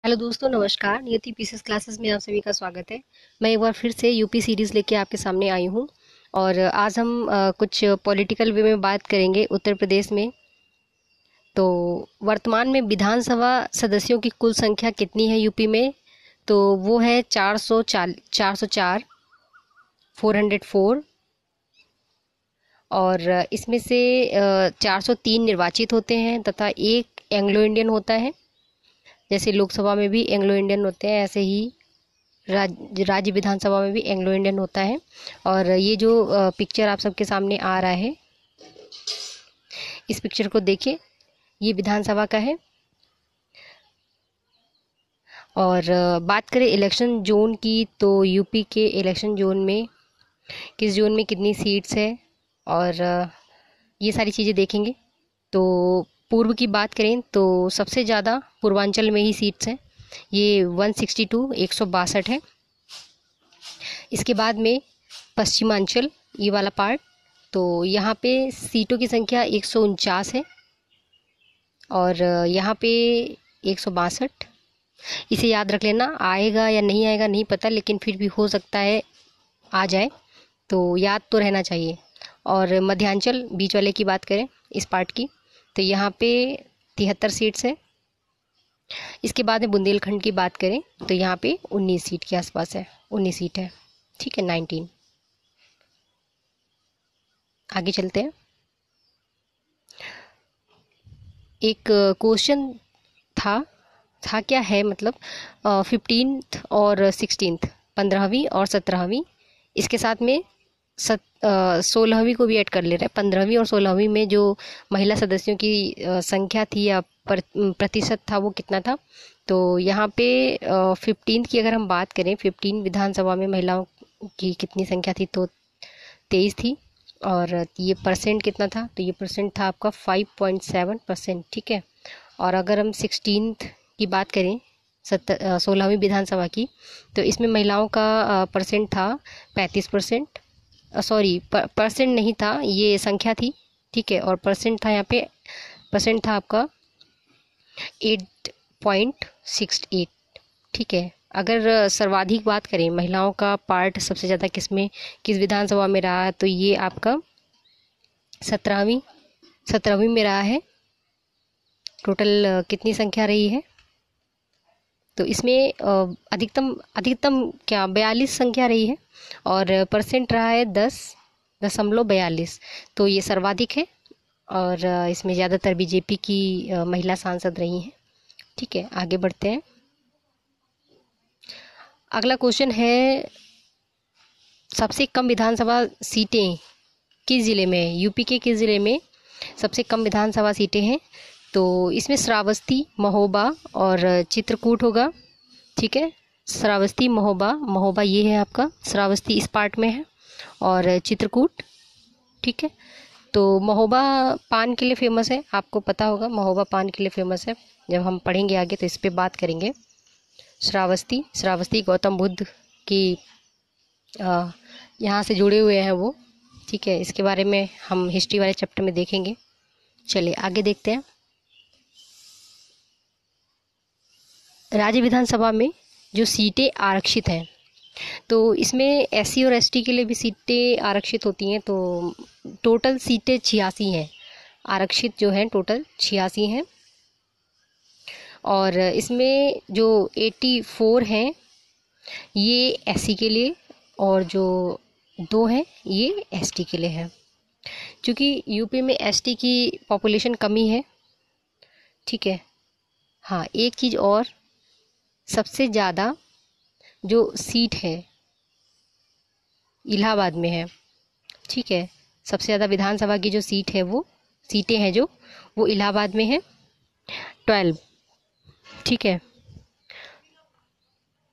Hello दोस्तों, नमस्कार। नियति पीसीएस क्लासेस में आप सभी का स्वागत है। मैं एक बार फिर से यूपी सीरीज़ लेके आपके सामने आई हूँ। और आज हम कुछ पॉलिटिकल वे में बात करेंगे उत्तर प्रदेश में। तो वर्तमान में विधानसभा सदस्यों की कुल संख्या कितनी है यूपी में? तो वो है 404, 404। और इसमें से 403 निर्वाचित होते हैं तथा एक एंग्लो इंडियन होता है। जैसे लोकसभा में भी एंग्लो इंडियन होते हैं, ऐसे ही राज्य विधानसभा में भी एंग्लो इंडियन होता है। और ये जो पिक्चर आप सबके सामने आ रहा है, इस पिक्चर को देखिए, ये विधानसभा का है। और बात करें इलेक्शन जोन की, तो यूपी के इलेक्शन जोन में किस जोन में कितनी सीट्स है और ये सारी चीज़ें देखेंगे। तो पूर्व की बात करें तो सबसे ज़्यादा पूर्वांचल में ही सीट्स हैं, ये 162, 162 है। इसके बाद में पश्चिमांचल, ये वाला पार्ट, तो यहाँ पे सीटों की संख्या 149 है। और यहाँ पे 162। इसे याद रख लेना, आएगा या नहीं आएगा नहीं पता, लेकिन फिर भी हो सकता है आ जाए, तो याद तो रहना चाहिए। और मध्यांचल, बीच वाले की बात करें इस पार्ट की, तो यहाँ पे 73 सीट्स है। इसके बाद में बुंदेलखंड की बात करें तो यहाँ पे 19 सीट के आसपास है, 19 सीट है, ठीक है, 19। आगे चलते हैं। एक क्वेश्चन था क्या है, मतलब 15th और 16th, 15वीं और 17वीं, इसके साथ में 16वीं को भी ऐड कर ले रहे हैं। 15वीं और 16वीं में जो महिला सदस्यों की संख्या थी या प्रतिशत था, वो कितना था? तो यहाँ पे 15th की अगर हम बात करें, 15 विधानसभा में महिलाओं की कितनी संख्या थी? तो 23 थी। और ये परसेंट कितना था? तो ये परसेंट था आपका 5.7%, ठीक है। और अगर हम 16th की बात करें, 16वीं विधानसभा की, तो इसमें महिलाओं का परसेंट था 35%। सॉरी, परसेंट नहीं था, ये संख्या थी, ठीक है। और परसेंट था यहाँ पे, परसेंट था आपका 8.68, ठीक है। अगर सर्वाधिक बात करें, महिलाओं का पार्ट सबसे ज़्यादा किस विधानसभा में रहा है, तो ये आपका 17वीं में रहा है। टोटल कितनी संख्या रही है? तो इसमें अधिकतम क्या 42 संख्या रही है। और परसेंट रहा है 10.42, तो ये सर्वाधिक है। और इसमें ज़्यादातर बीजेपी की महिला सांसद रही हैं, ठीक है। आगे बढ़ते हैं। अगला क्वेश्चन है, सबसे कम विधानसभा सीटें किस ज़िले में है? यूपी के किस ज़िले में सबसे कम विधानसभा सीटें हैं? तो इसमें श्रावस्ती, महोबा और चित्रकूट होगा, ठीक है। श्रावस्ती, महोबा ये है आपका, श्रावस्ती इस पार्ट में है और चित्रकूट, ठीक है। तो महोबा पान के लिए फेमस है, आपको पता होगा, महोबा पान के लिए फेमस है। जब हम पढ़ेंगे आगे तो इस पे बात करेंगे। श्रावस्ती गौतम बुद्ध की यहाँ से जुड़े हुए हैं वो, ठीक है। इसके बारे में हम हिस्ट्री वाले चैप्टर में देखेंगे। चलिए आगे देखते हैं। राज्य विधानसभा में जो सीटें आरक्षित हैं, तो इसमें एससी और एसटी के लिए भी सीटें आरक्षित होती हैं। तो टोटल सीटें 86 हैं, आरक्षित जो हैं टोटल 86 हैं। और इसमें जो 84 हैं ये एससी के लिए, और जो 2 हैं ये एसटी के लिए हैं। क्योंकि यूपी में एसटी की पॉपुलेशन कमी है, ठीक है। हाँ, एक चीज़ और, सबसे ज़्यादा जो सीट है इलाहाबाद में है, ठीक है। सबसे ज़्यादा विधानसभा की जो सीटें हैं जो, वो इलाहाबाद में है, 12, ठीक है।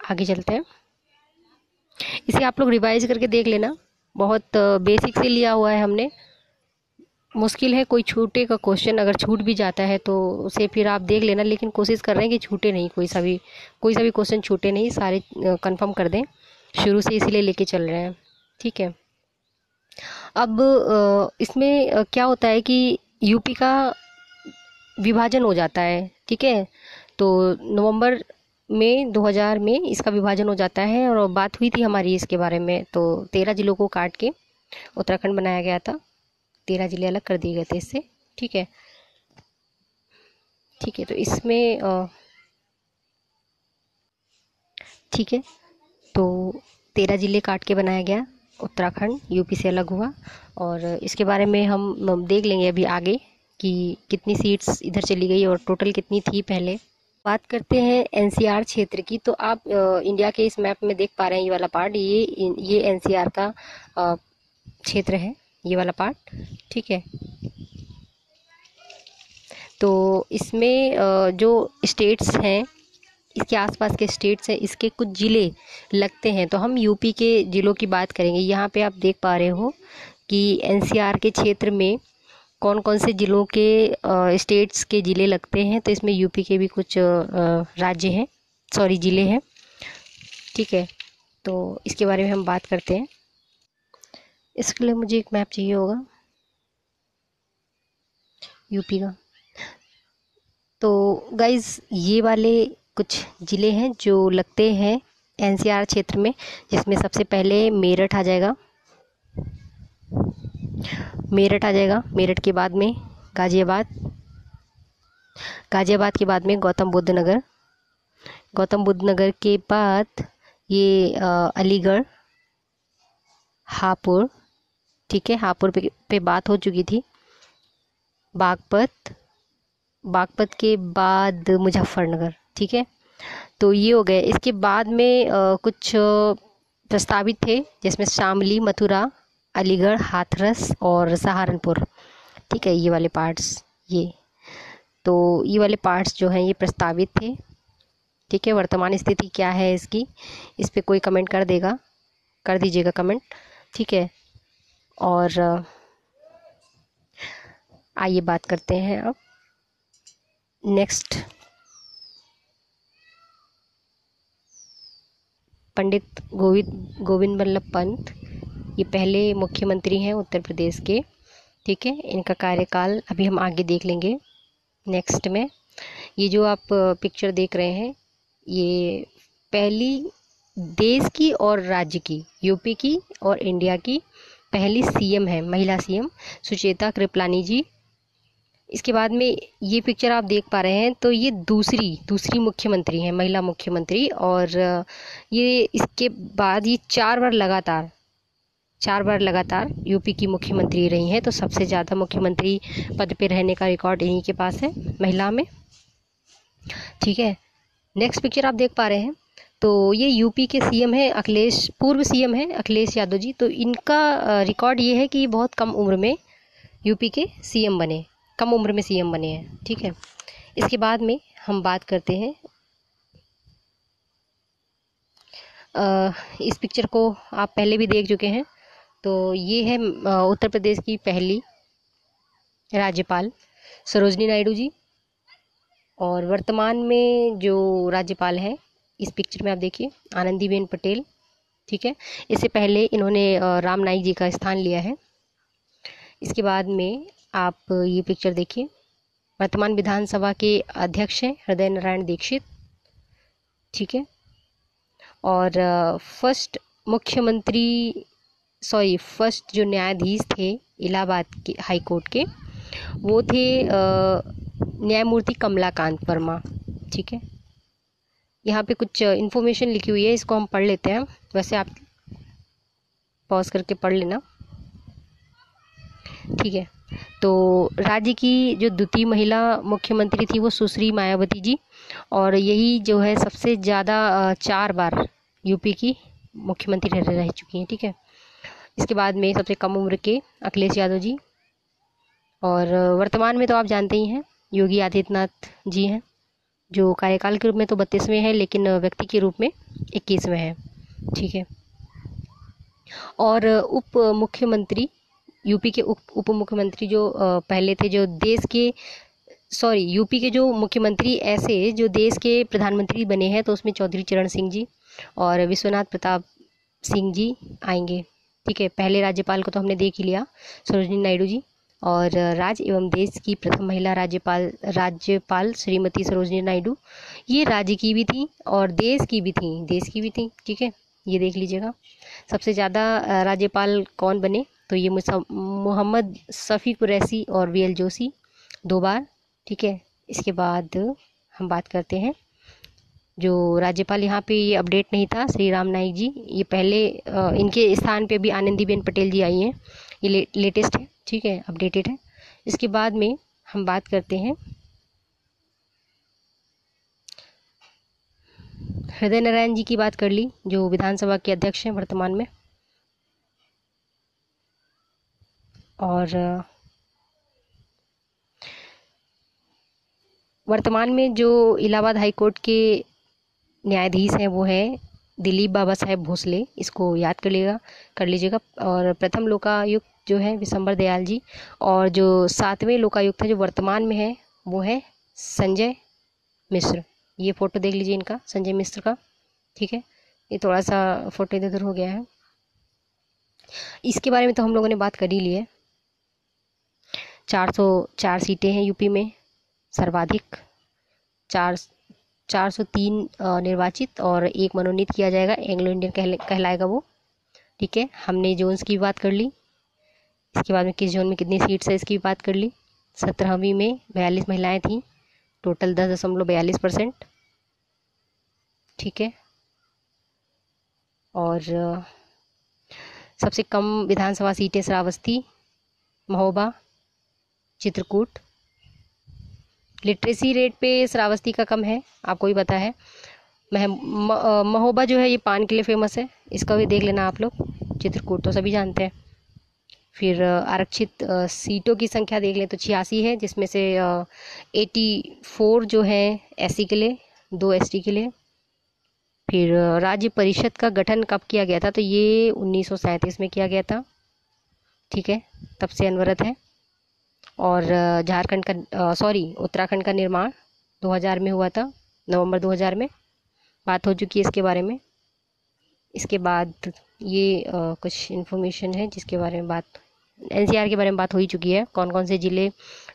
आगे चलते हैं। इसे आप लोग रिवाइज करके देख लेना, बहुत बेसिक से लिया हुआ है हमने। मुश्किल है कोई छूटे का क्वेश्चन, अगर छूट भी जाता है तो उसे फिर आप देख लेना, लेकिन कोशिश कर रहे हैं कि छूटे नहीं, कोई सा भी क्वेश्चन छूटे नहीं, सारे कंफर्म कर दें। शुरू से इसीलिए लेके चल रहे हैं, ठीक है। अब इसमें क्या होता है कि यूपी का विभाजन हो जाता है, ठीक है। तो नवंबर में 2000 में इसका विभाजन हो जाता है, और बात हुई थी हमारी इसके बारे में, तो 13 जिलों को काट के उत्तराखंड बनाया गया था। 13 जिले अलग कर दिए गए थे इससे। ठीक है, ठीक है। तो इसमें ठीक है, तो 13 जिले काट के बनाया गया, उत्तराखंड यूपी से अलग हुआ। और इसके बारे में हम देख लेंगे अभी आगे कि कितनी सीट्स इधर चली गई और टोटल कितनी थी पहले। बात करते हैं एनसीआर क्षेत्र की। तो आप इंडिया के इस मैप में देख पा रहे हैं ये वाला पार्ट, ये एनसीआर का क्षेत्र है, ये वाला पार्ट। ठीक है, तो इसमें जो स्टेट्स हैं, इसके आसपास के स्टेट्स हैं, इसके कुछ ज़िले लगते हैं। तो हम यूपी के ज़िलों की बात करेंगे। यहाँ पे आप देख पा रहे हो कि एनसीआर के क्षेत्र में कौन कौन से ज़िलों के स्टेट्स के ज़िले लगते हैं। तो इसमें यूपी के भी कुछ राज्य हैं, सॉरी ज़िले हैं। ठीक है, तो इसके बारे में हम बात करते हैं। इसके लिए मुझे एक मैप चाहिए होगा यूपी का। तो गाइज़, ये वाले कुछ ज़िले हैं जो लगते हैं एनसीआर क्षेत्र में, जिसमें सबसे पहले मेरठ आ जाएगा। मेरठ के बाद में गाज़ियाबाद, गाज़ियाबाद के बाद में गौतम बुद्ध नगर, गौतम बुद्ध नगर के बाद ये अलीगढ़, हापुड़। ठीक है, हापुड़ पे बात हो चुकी थी। बागपत के बाद मुजफ्फरनगर। ठीक है, तो ये हो गए। इसके बाद में कुछ प्रस्तावित थे, जिसमें शामली, मथुरा, अलीगढ़, हाथरस और सहारनपुर। ठीक है, ये वाले पार्ट्स, ये वाले पार्ट्स जो हैं ये प्रस्तावित थे। ठीक है, वर्तमान स्थिति क्या है इसकी, इस पे कोई कमेंट कर दीजिएगा कमेंट। ठीक है, और आइए बात करते हैं अब नेक्स्ट। पंडित गोविंद बल्लभ पंत, ये पहले मुख्यमंत्री हैं उत्तर प्रदेश के। ठीक है, इनका कार्यकाल अभी हम आगे देख लेंगे नेक्स्ट में। ये जो आप पिक्चर देख रहे हैं, ये पहली देश की और राज्य की, यूपी की और इंडिया की पहली सीएम है, महिला सीएम सुचेता कृपलानी जी। इसके बाद में ये पिक्चर आप देख पा रहे हैं, तो ये दूसरी मुख्यमंत्री हैं, महिला मुख्यमंत्री। और ये इसके बाद ये 4 बार लगातार यूपी की मुख्यमंत्री रही हैं। तो सबसे ज़्यादा मुख्यमंत्री पद पे रहने का रिकॉर्ड इन्हीं के पास है, महिला में। ठीक है, नेक्स्ट पिक्चर आप देख पा रहे हैं, तो ये यूपी के सीएम है अखिलेश, पूर्व सीएम है अखिलेश यादव जी। तो इनका रिकॉर्ड ये है कि ये बहुत कम उम्र में यूपी के सीएम बने, कम उम्र में सीएम बने हैं। ठीक है, इसके बाद में हम बात करते हैं, इस पिक्चर को आप पहले भी देख चुके हैं। तो ये है उत्तर प्रदेश की पहली राज्यपाल सरोजनी नायडू जी। और वर्तमान में जो राज्यपाल हैं, इस पिक्चर में आप देखिए, आनंदीबेन पटेल। ठीक है, इससे पहले इन्होंने राम नाईक जी का स्थान लिया है। इसके बाद में आप ये पिक्चर देखिए, वर्तमान विधानसभा के अध्यक्ष हैं हृदय नारायण दीक्षित। ठीक है, और फर्स्ट जो न्यायाधीश थे इलाहाबाद के हाई कोर्ट के, वो थे न्यायमूर्ति कमलाकांत वर्मा। ठीक है, यहाँ पे कुछ इन्फॉर्मेशन लिखी हुई है, इसको हम पढ़ लेते हैं। वैसे आप पॉज करके पढ़ लेना। ठीक है, तो राज्य की जो द्वितीय महिला मुख्यमंत्री थी वो सुश्री मायावती जी, और यही जो है सबसे ज़्यादा 4 बार यूपी की मुख्यमंत्री रह चुकी हैं। ठीक है, इसके बाद में सबसे कम उम्र के अखिलेश यादव जी, और वर्तमान में तो आप जानते ही हैं योगी आदित्यनाथ जी हैं, जो कार्यकाल के रूप में तो 32वें हैं, लेकिन व्यक्ति के रूप में 21वें हैं। ठीक है, और उप मुख्यमंत्री, यूपी के उप मुख्यमंत्री जो पहले थे, जो देश के यूपी के जो मुख्यमंत्री ऐसे जो देश के प्रधानमंत्री बने हैं, तो उसमें चौधरी चरण सिंह जी और विश्वनाथ प्रताप सिंह जी आएंगे। ठीक है, पहले राज्यपाल को तो हमने देख ही लिया, सरोजिनी नायडू जी। और राज्य एवं देश की प्रथम महिला राज्यपाल श्रीमती सरोजिनी नायडू, ये राज्य की भी थी और देश की भी थी, ठीक है, ये देख लीजिएगा। सबसे ज़्यादा राज्यपाल कौन बने, तो ये मोहम्मद शफी कुरैशी और वीएल जोशी 2 बार, ठीक है। इसके बाद हम बात करते हैं जो राज्यपाल, यहाँ पे ये अपडेट नहीं था, श्री राम नाईक जी, ये पहले इनके स्थान पे भी आनंदीबेन पटेल जी आई हैं, ये लेटेस्ट है, ठीक है, अपडेटेड है। इसके बाद में हम बात करते हैं हृदय नारायण जी की, बात कर ली, जो विधानसभा के अध्यक्ष हैं वर्तमान में। और वर्तमान में जो इलाहाबाद हाई कोर्ट के न्यायाधीश हैं वो हैं दिलीप बाबा साहेब भोसले, इसको याद कर लीजिएगा। और प्रथम लोकायुक्त जो है विशंबर दयाल जी, और जो 7वें लोकायुक्त है जो वर्तमान में है वो है संजय मिश्र। ये फ़ोटो देख लीजिए इनका, संजय मिश्र का, ठीक है। ये थोड़ा सा फ़ोटो इधर उधर हो गया है। इसके बारे में तो हम लोगों ने बात कर ही ली है। 404 सीटें हैं यूपी में, सर्वाधिक 403 निर्वाचित और 1 मनोनीत किया जाएगा, एंग्लो इंडियन कहलाएगा वो, ठीक है। हमने जोन्स की बात कर ली। इसके बाद में किस जोन में कितनी सीट्स है इसकी भी बात कर ली। 17वीं में 42 महिलाएं थीं, टोटल 10.42%, ठीक है। और सबसे कम विधानसभा सीटें श्रावस्ती, महोबा, चित्रकूट। लिटरेसी रेट पे श्रावस्ती का कम है, आपको भी पता है। महोबा जो है ये पान के लिए फेमस है, इसका भी देख लेना आप लोग। चित्रकूट तो सभी जानते हैं। फिर आरक्षित सीटों की संख्या देख लें तो 86 है, जिसमें से 84 जो है एससी के लिए, 2 एसटी के लिए। फिर राज्य परिषद का गठन कब किया गया था, तो ये 1937 में किया गया था, ठीक है, तब से अनवरत है। और उत्तराखंड का निर्माण 2000 में हुआ था, नवंबर 2000 में, बात हो चुकी है इसके बारे में। इसके बाद ये कुछ इन्फॉर्मेशन है जिसके बारे में बात, एनसीआर के बारे में बात हो ही चुकी है, कौन कौन से ज़िले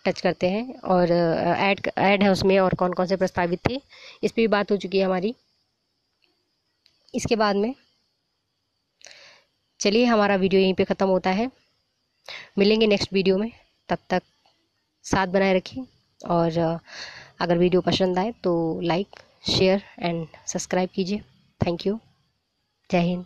टच करते हैं और ऐड है उसमें, और कौन कौन से प्रस्तावित थे, इस पर भी बात हो चुकी है हमारी। इसके बाद में चलिए हमारा वीडियो यहीं पे ख़त्म होता है, मिलेंगे नेक्स्ट वीडियो में, तब तक साथ बनाए रखिए। और अगर वीडियो पसंद आए तो लाइक, शेयर एंड सब्सक्राइब कीजिए। Thank you. जय हिंद।